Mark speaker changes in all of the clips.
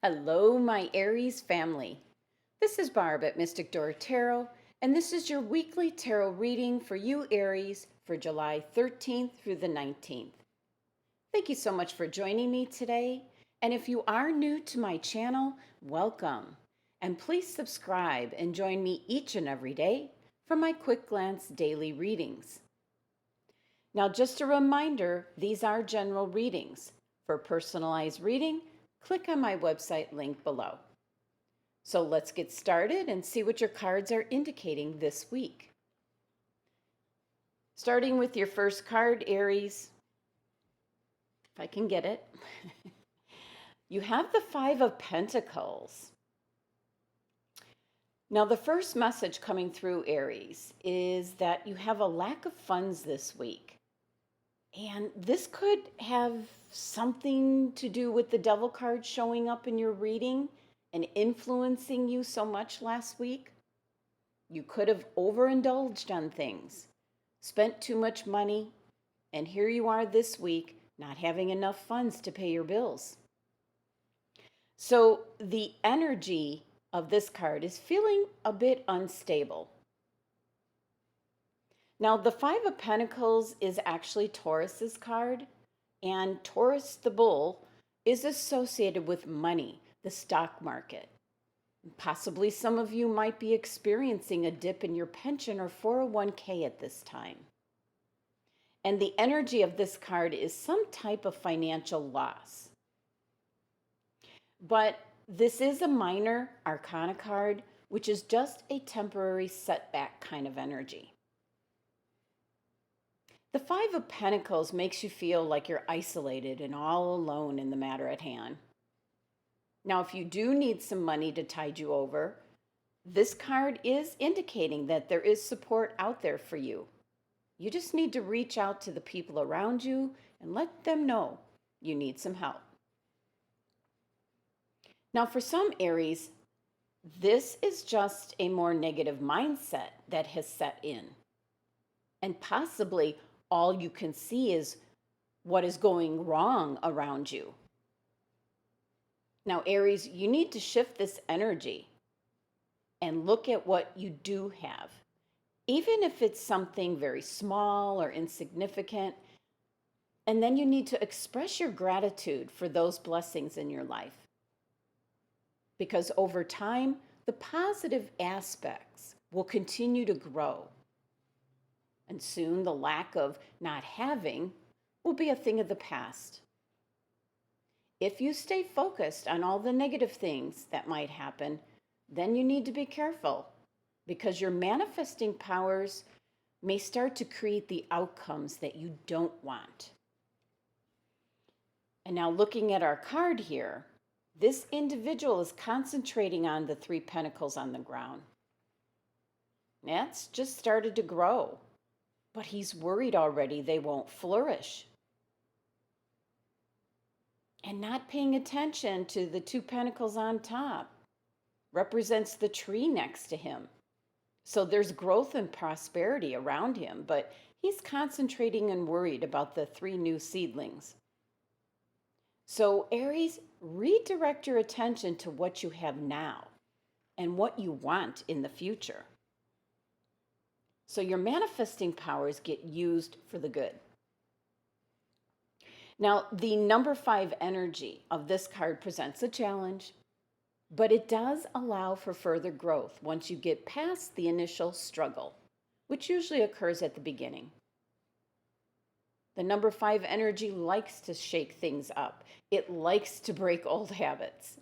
Speaker 1: Hello, my Aries family. This is Barb at Mystic Door Tarot, and this is your weekly tarot reading for you, Aries, for July 13th through the 19th. Thank you so much for joining me today. And if you are new to my channel, welcome. And please subscribe and join me each and every day for my quick glance daily readings. Now, just a reminder, these are general readings. For personalized reading, click on my website link below. So let's get started and see what your cards are indicating this week. Starting with your first card, Aries, if I can get it. You have the Five of Pentacles. Now, the first message coming through, Aries, is that you have a lack of funds this week. And this could have something to do with the Devil card showing up in your reading and influencing you so much last week. You could have overindulged on things, spent too much money, and here you are this week not having enough funds to pay your bills. So the energy of this card is feeling a bit unstable. Now, the Five of Pentacles is actually Taurus's card, and Taurus the bull is associated with money, the stock market. Possibly some of you might be experiencing a dip in your pension or 401k at this time. And the energy of this card is some type of financial loss. But this is a minor arcana card, which is just a temporary setback kind of energy. The Five of Pentacles makes you feel like you're isolated and all alone in the matter at hand. Now, if you do need some money to tide you over, this card is indicating that there is support out there for you. You just need to reach out to the people around you and let them know you need some help. Now, for some Aries, this is just a more negative mindset that has set in. And possibly all you can see is what is going wrong around you. Now, Aries, you need to shift this energy and look at what you do have. Even if it's something very small or insignificant, and then you need to express your gratitude for those blessings in your life. Because over time, the positive aspects will continue to grow. And soon the lack of not having will be a thing of the past. If you stay focused on all the negative things that might happen, then you need to be careful because your manifesting powers may start to create the outcomes that you don't want. And now looking at our card here, this individual is concentrating on the Three Pentacles on the ground. That's just started to grow. But he's worried already they won't flourish. And not paying attention to the Two Pentacles on top represents the tree next to him. So there's growth and prosperity around him, but he's concentrating and worried about the three new seedlings. So Aries, redirect your attention to what you have now and what you want in the future. So your manifesting powers get used for the good. Now, the number 5 energy of this card presents a challenge, but it does allow for further growth once you get past the initial struggle, which usually occurs at the beginning. The number 5 energy likes to shake things up. It likes to break old habits.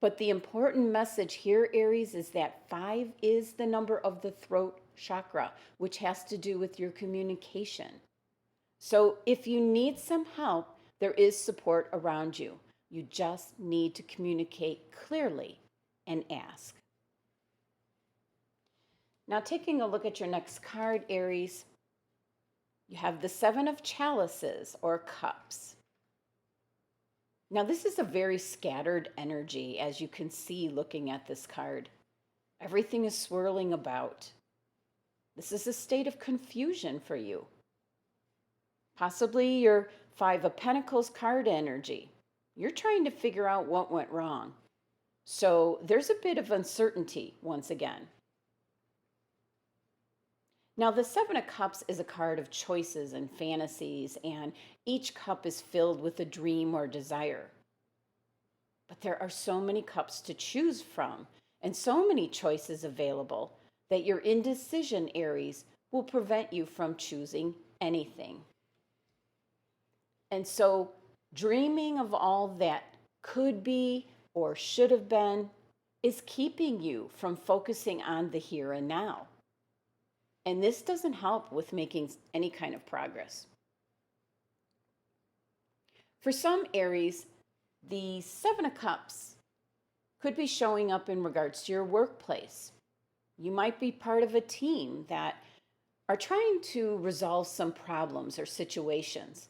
Speaker 1: But the important message here, Aries, is that 5 is the number of the throat chakra, which has to do with your communication. So if you need some help, there is support around you. You just need to communicate clearly and ask. Now, taking a look at your next card, Aries, you have the Seven of Chalices or Cups. Now, this is a very scattered energy, as you can see looking at this card. Everything is swirling about. This is a state of confusion for you. Possibly your Five of Pentacles card energy. You're trying to figure out what went wrong. So there's a bit of uncertainty once again. Now, the Seven of Cups is a card of choices and fantasies, and each cup is filled with a dream or desire. But there are so many cups to choose from and so many choices available that your indecision, Aries, will prevent you from choosing anything. And so, dreaming of all that could be or should have been is keeping you from focusing on the here and now. And this doesn't help with making any kind of progress. For some Aries, the Seven of Cups could be showing up in regards to your workplace. You might be part of a team that are trying to resolve some problems or situations.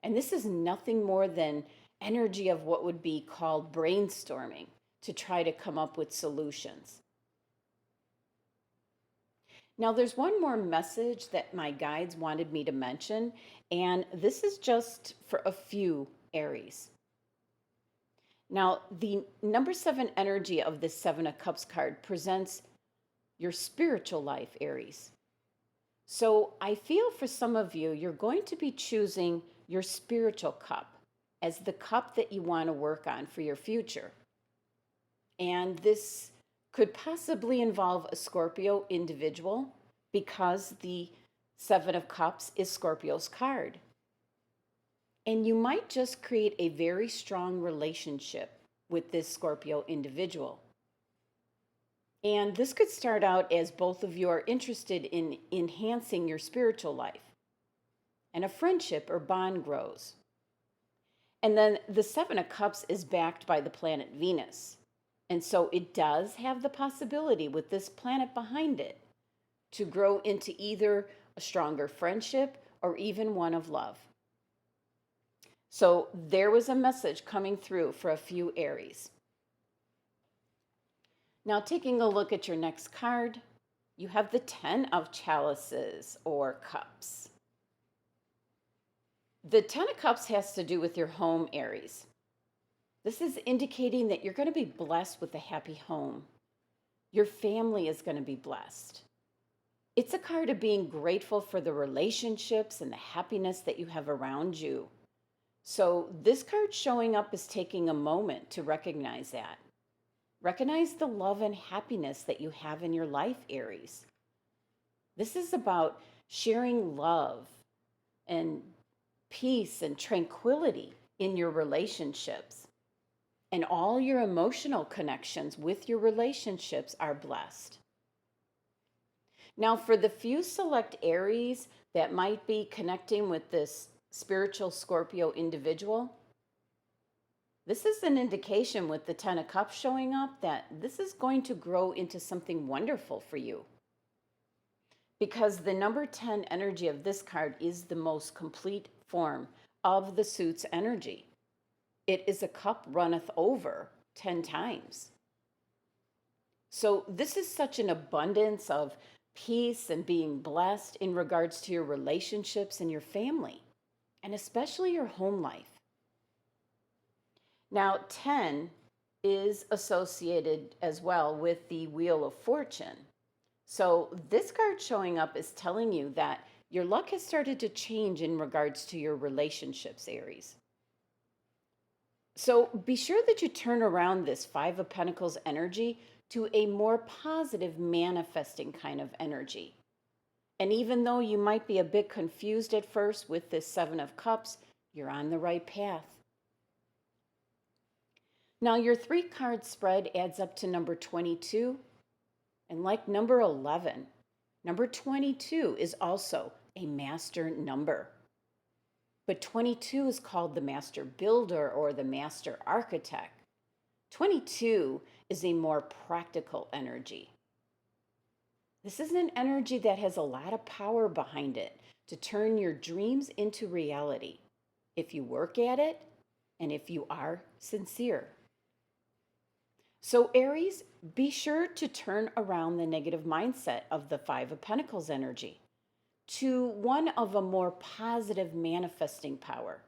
Speaker 1: And this is nothing more than energy of what would be called brainstorming to try to come up with solutions. Now, there's one more message that my guides wanted me to mention, and this is just for a few Aries. Now, the number 7 energy of this Seven of Cups card presents your spiritual life, Aries. So I feel for some of you, you're going to be choosing your spiritual cup as the cup that you want to work on for your future. And this could possibly involve a Scorpio individual because the Seven of Cups is Scorpio's card. And you might just create a very strong relationship with this Scorpio individual. And this could start out as both of you are interested in enhancing your spiritual life, and a friendship or bond grows. And then the Seven of Cups is backed by the planet Venus. And so it does have the possibility with this planet behind it to grow into either a stronger friendship or even one of love. So there was a message coming through for a few Aries. Now, taking a look at your next card, you have the 10 of Chalices or Cups. The 10 of Cups has to do with your home, Aries. This is indicating that you're going to be blessed with a happy home. Your family is going to be blessed. It's a card of being grateful for the relationships and the happiness that you have around you. So this card showing up is taking a moment to recognize that. Recognize the love and happiness that you have in your life, Aries. This is about sharing love and peace and tranquility in your relationships. And all your emotional connections with your relationships are blessed. Now, for the few select Aries that might be connecting with this spiritual Scorpio individual, this is an indication with the 10 of Cups showing up that this is going to grow into something wonderful for you. Because the number 10 energy of this card is the most complete form of the suit's energy. It is a cup runneth over 10 times. So this is such an abundance of peace and being blessed in regards to your relationships and your family, and especially your home life. Now, 10 is associated as well with the Wheel of Fortune. So this card showing up is telling you that your luck has started to change in regards to your relationships, Aries. So be sure that you turn around this Five of Pentacles energy to a more positive manifesting kind of energy. And even though you might be a bit confused at first with this Seven of Cups, you're on the right path. Now, your 3-card spread adds up to number 22. And like number 11, number 22 is also a master number. But 22 is called the master builder or the master architect. 22 is a more practical energy. This is an energy that has a lot of power behind it to turn your dreams into reality if you work at it and if you are sincere. So Aries, be sure to turn around the negative mindset of the Five of Pentacles energy to one of a more positive manifesting power.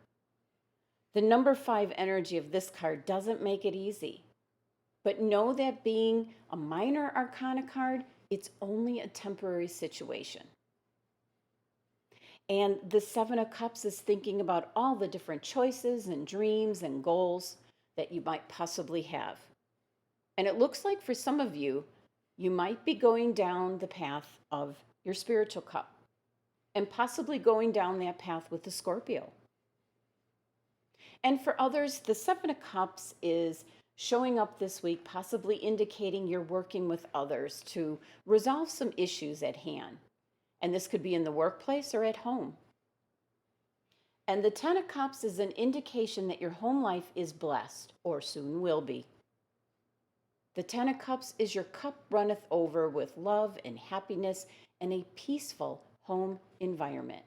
Speaker 1: The number 5 energy of this card doesn't make it easy. But know that being a minor arcana card, it's only a temporary situation. And the 7 of Cups is thinking about all the different choices and dreams and goals that you might possibly have. And it looks like for some of you, you might be going down the path of your spiritual cup and possibly going down that path with the Scorpio. And for others, the 7 of Cups is showing up this week, possibly indicating you're working with others to resolve some issues at hand. And this could be in the workplace or at home. And the 10 of Cups is an indication that your home life is blessed, or soon will be. The 10 of Cups is your cup runneth over with love and happiness and a peaceful home environment.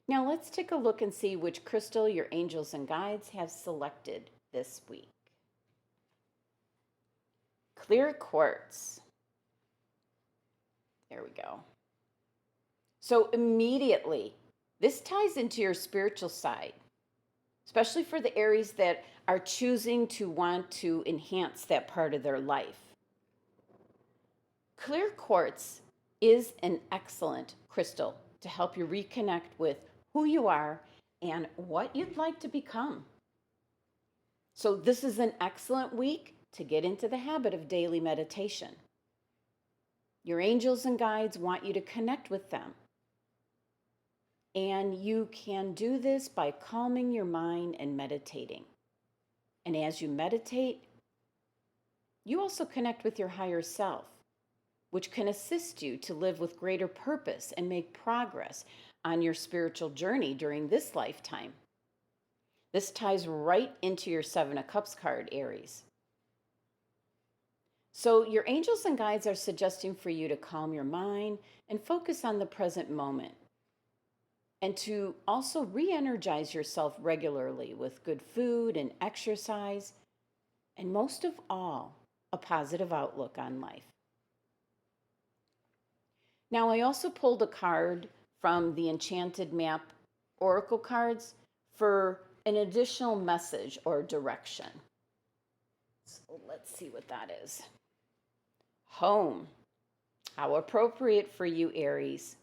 Speaker 1: Now let's take a look and see which crystal your angels and guides have selected this week. Clear quartz. There we go. So immediately, this ties into your spiritual side, especially for the Aries that are choosing to want to enhance that part of their life. Clear quartz is an excellent crystal to help you reconnect with who you are and what you'd like to become. So this is an excellent week to get into the habit of daily meditation. Your angels and guides want you to connect with them. And you can do this by calming your mind and meditating. And as you meditate, you also connect with your higher self, which can assist you to live with greater purpose and make progress on your spiritual journey during this lifetime. This ties right into your 7 of Cups card, Aries. So your angels and guides are suggesting for you to calm your mind and focus on the present moment, and to also re-energize yourself regularly with good food and exercise, and most of all, a positive outlook on life. Now, I also pulled a card from the Enchanted map oracle cards for an additional message or direction. So let's see what that is. Home. How appropriate for you, Aries.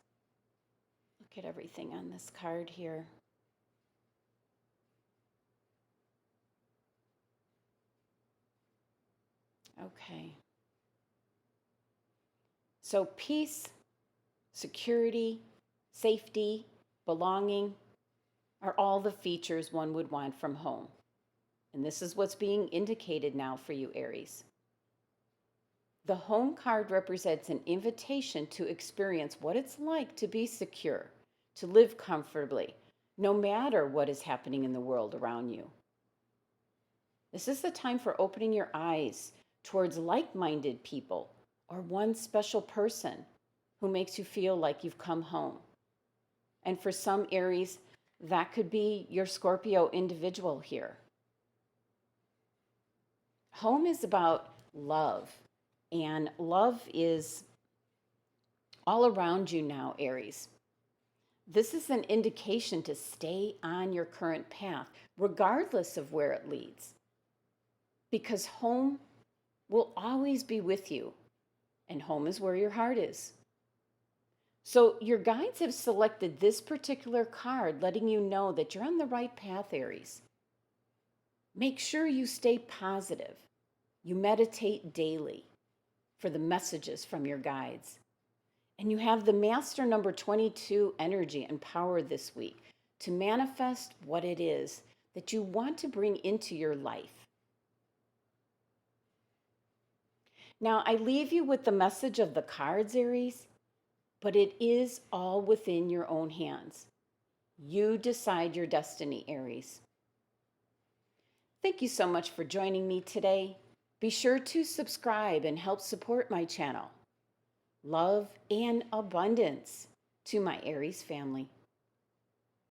Speaker 1: Look at everything on this card here. Okay. So peace, security, safety, belonging are all the features one would want from home. And this is what's being indicated now for you, Aries. The home card represents an invitation to experience what it's like to be secure, to live comfortably, no matter what is happening in the world around you. This is the time for opening your eyes towards like-minded people or one special person who makes you feel like you've come home. And for some Aries, that could be your Scorpio individual here. Home is about love, and love is all around you now, Aries. This is an indication to stay on your current path, regardless of where it leads, because home will always be with you, and home is where your heart is. So your guides have selected this particular card, letting you know that you're on the right path, Aries. Make sure you stay positive. You meditate daily for the messages from your guides. And you have the Master number 22 energy and power this week to manifest what it is that you want to bring into your life. Now, I leave you with the message of the cards, Aries, but it is all within your own hands. You decide your destiny, Aries. Thank you so much for joining me today. Be sure to subscribe and help support my channel. Love and abundance to my Aries family.